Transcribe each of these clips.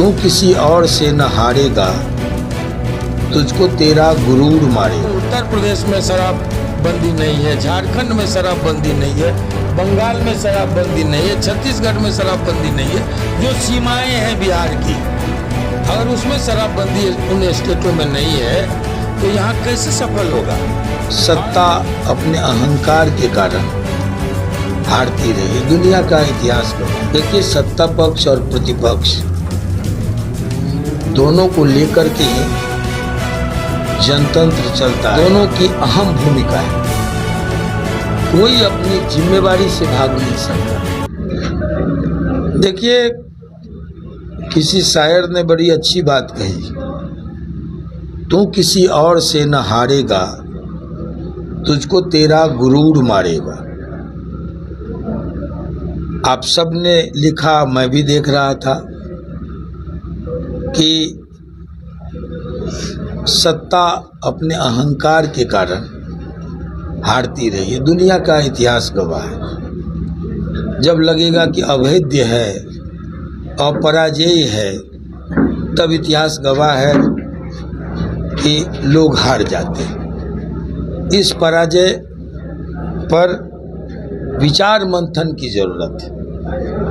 तू किसी और से न हारेगा, तुझको तेरा गुरूर मारेगा। उत्तर प्रदेश में शराबबंदी नहीं है, झारखंड में शराबबंदी नहीं है, बंगाल में शराबबंदी नहीं है, छत्तीसगढ़ में शराबबंदी नहीं है। जो सीमाएं हैं बिहार की, अगर उसमें शराबबंदी उन स्टेटों में नहीं है तो यहाँ कैसे सफल होगा। सत्ता अपने अहंकार के कारण हारती रही। दुनिया का इतिहास देखिए, सत्ता पक्ष और प्रतिपक्ष दोनों को लेकर के ही जनतंत्र चलता है। दोनों की अहम भूमिका है, कोई अपनी जिम्मेवारी से भाग नहीं सकता। देखिए, किसी शायर ने बड़ी अच्छी बात कही, तू किसी और से न हारेगा, तुझको तेरा गुरूर मारेगा। आप सब ने लिखा, मैं भी देख रहा था कि सत्ता अपने अहंकार के कारण हारती रही है। दुनिया का इतिहास गवाह है। जब लगेगा कि अभेद्य है, अपराजेय है, तब इतिहास गवाह है कि लोग हार जाते हैं। इस पराजय पर विचार मंथन की जरूरत है।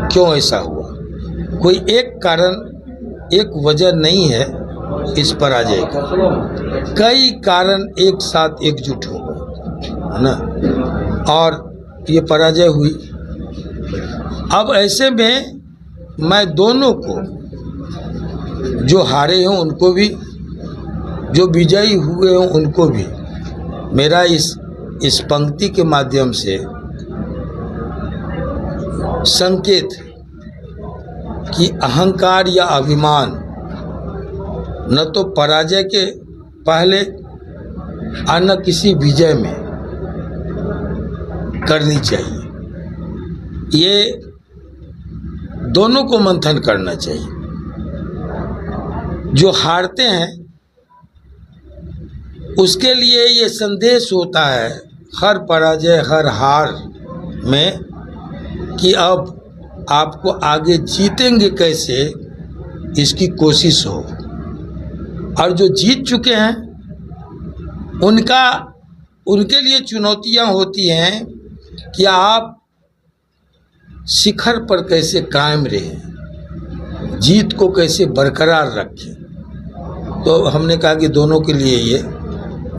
क्यों ऐसा हुआ? कोई एक कारण, एक वजह नहीं है इस पराजय का, कई कारण एक साथ एकजुट हो गए, है ना, और ये पराजय हुई। अब ऐसे में मैं दोनों को, जो हारे हैं उनको भी, जो विजयी हुए हैं उनको भी, मेरा इस पंक्ति के माध्यम से संकेत है कि अहंकार या अभिमान न तो पराजय के पहले और न किसी विजय में करनी चाहिए। ये दोनों को मंथन करना चाहिए। जो हारते हैं उसके लिए ये संदेश होता है हर पराजय, हर हार में, कि अब आपको आगे जीतेंगे कैसे, इसकी कोशिश हो। और जो जीत चुके हैं उनके लिए चुनौतियां होती हैं कि आप शिखर पर कैसे कायम रहें, जीत को कैसे बरकरार रखें। तो हमने कहा कि दोनों के लिए ये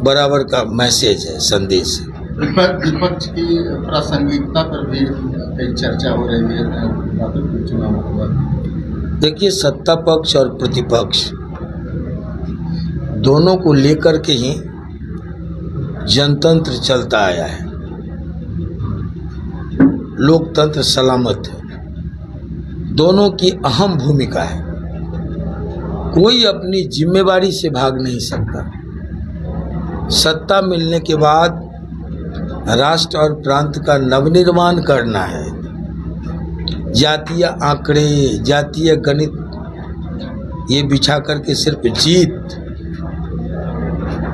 बराबर का मैसेज है, संदेश है। विपक्ष की प्रासंगिकता पर भी कई चर्चा हो रही है चुनाव के बाद। देखिए, सत्ता पक्ष और प्रतिपक्ष दोनों को लेकर के ही जनतंत्र चलता आया है। लोकतंत्र सलामत है। दोनों की अहम भूमिका है, कोई अपनी जिम्मेवारी से भाग नहीं सकता। सत्ता मिलने के बाद राष्ट्र और प्रांत का नवनिर्माण करना है। जातीय आंकड़े, जातीय गणित ये बिछा करके सिर्फ जीत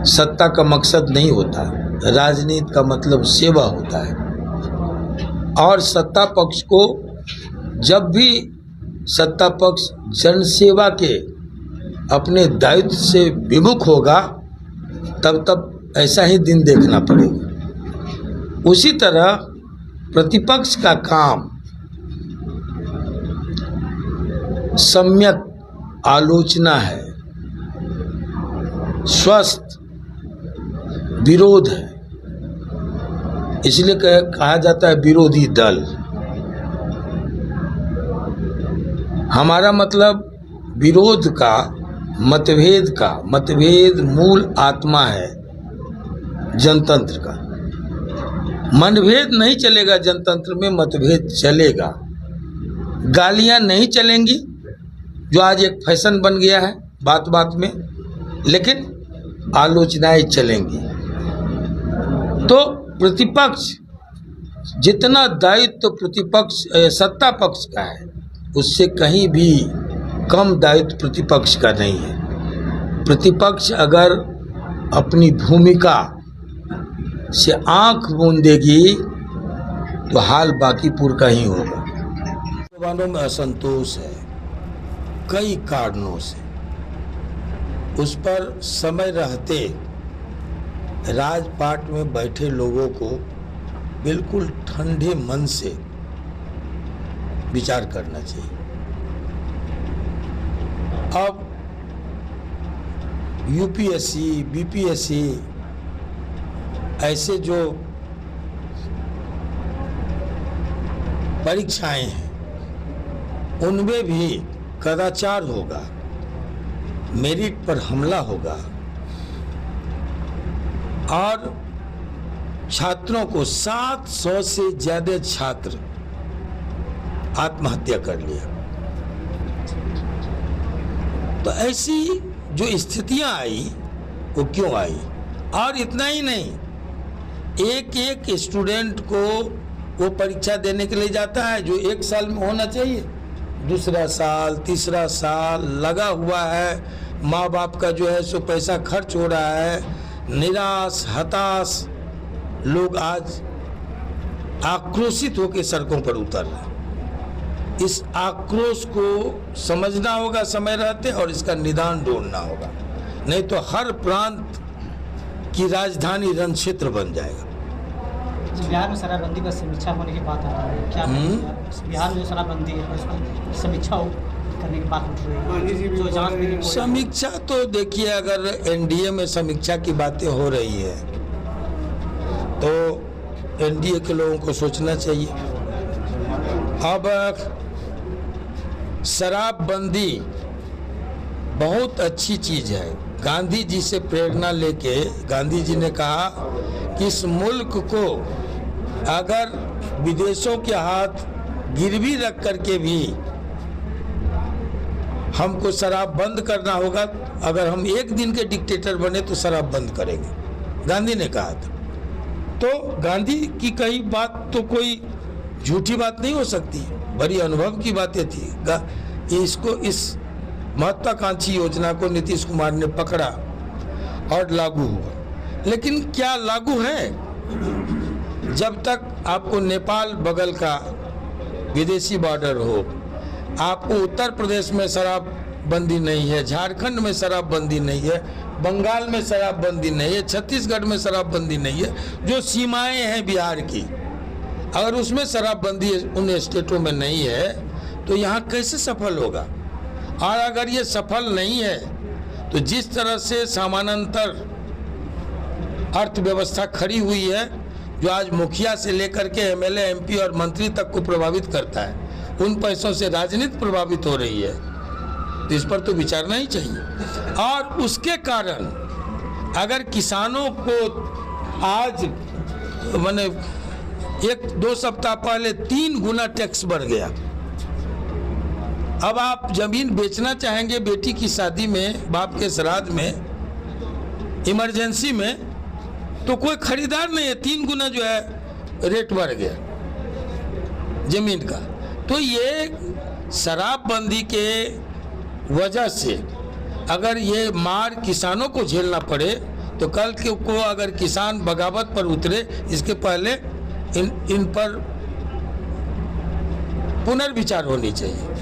सत्ता का मकसद नहीं होता। राजनीति का मतलब सेवा होता है। और सत्ता पक्ष को, जब भी सत्ता पक्ष जनसेवा के अपने दायित्व से विमुख होगा, तब ऐसा ही दिन देखना पड़ेगा। उसी तरह प्रतिपक्ष का काम सम्यक आलोचना है, स्वस्थ विरोध है। इसलिए कहा जाता है विरोधी दल। हमारा मतलब विरोध का, मतभेद मूल आत्मा है जनतंत्र का। मनभेद नहीं चलेगा जनतंत्र में, मतभेद चलेगा। गालियां नहीं चलेंगी, जो आज एक फैशन बन गया है बात बात में, लेकिन आलोचनाएं चलेंगी। तो प्रतिपक्ष, जितना दायित्व प्रतिपक्ष सत्ता पक्ष का है, उससे कहीं भी कम दायित्व प्रतिपक्ष का नहीं है। प्रतिपक्ष अगर अपनी भूमिका से आंख मूंदेगी तो हाल बाकीपुर का ही होगा। जवानों में असंतोष है, कई कारणों से उस पर समय रहते राजपाट में बैठे लोगों को बिल्कुल ठंडे मन से विचार करना चाहिए। अब यूपीएससी, बीपीएससी ऐसे जो परीक्षाएं हैं उनमें भी कदाचार होगा, मेरिट पर हमला होगा और छात्रों को 700 से ज्यादा छात्र आत्महत्या कर लिया। तो ऐसी जो स्थितियां आई वो क्यों आई? और इतना ही नहीं, एक एक स्टूडेंट को वो परीक्षा देने के लिए जाता है जो 1 साल में होना चाहिए, दूसरा साल, तीसरा साल लगा हुआ है, माँ बाप का जो है सो पैसा खर्च हो रहा है। निराश हताश लोग आज आक्रोशित होकर सड़कों पर उतर रहे हैं। इस आक्रोश को समझना होगा समय रहते और इसका निदान ढूंढना होगा, नहीं तो हर प्रांत की राजधानी रण क्षेत्र बन जाएगा। बिहार में शराबबंदी पर समीक्षा होने की बात आ रही है, क्या बिहार में जो शराबबंदी है उस पर समीक्षा करने की बात उठ रही है? समीक्षा तो देखिए, अगर एनडीए में समीक्षा की बातें हो रही है तो एनडीए के लोगों को सोचना चाहिए। अब शराबबंदी बहुत अच्छी चीज है। गांधी जी से प्रेरणा लेके गांधी जी ने कहा कि इस मुल्क को अगर विदेशों के हाथ गिरवी रख करके भी हमको शराब बंद करना होगा, अगर हम एक दिन के डिक्टेटर बने तो शराब बंद करेंगे, गांधी ने कहा था। तो गांधी की कही बात तो कोई झूठी बात नहीं हो सकती, बड़ी अनुभव की बातें थी। इसको इस महत्वाकांक्षी योजना को नीतीश कुमार ने पकड़ा और लागू हुआ, लेकिन क्या लागू है? जब तक आपको नेपाल बगल का विदेशी बॉर्डर हो, आपको उत्तर प्रदेश में शराबबंदी नहीं है, झारखंड में शराबबंदी नहीं है, बंगाल में शराबबंदी नहीं है, छत्तीसगढ़ में शराबबंदी नहीं है, जो सीमाएं हैं बिहार की, अगर उसमें शराबबंदी उन स्टेटों में नहीं है तो यहाँ कैसे सफल होगा? और अगर ये सफल नहीं है तो जिस तरह से समानांतर अर्थव्यवस्था खड़ी हुई है, जो आज मुखिया से लेकर के एमएलए, एमपी और मंत्री तक को प्रभावित करता है, उन पैसों से राजनीति प्रभावित हो रही है, तो इस पर तो विचारना ही चाहिए। और उसके कारण अगर किसानों को आज माने 1-2 सप्ताह पहले 3 गुना टैक्स बढ़ गया। अब आप जमीन बेचना चाहेंगे बेटी की शादी में, बाप के श्राद्ध में, इमरजेंसी में, तो कोई खरीदार नहीं है, 3 गुना जो है रेट बढ़ गया जमीन का। तो ये शराबबंदी के वजह से अगर ये मार किसानों को झेलना पड़े तो कल को अगर किसान बगावत पर उतरे, इसके पहले इन पर पुनर्विचार होनी चाहिए।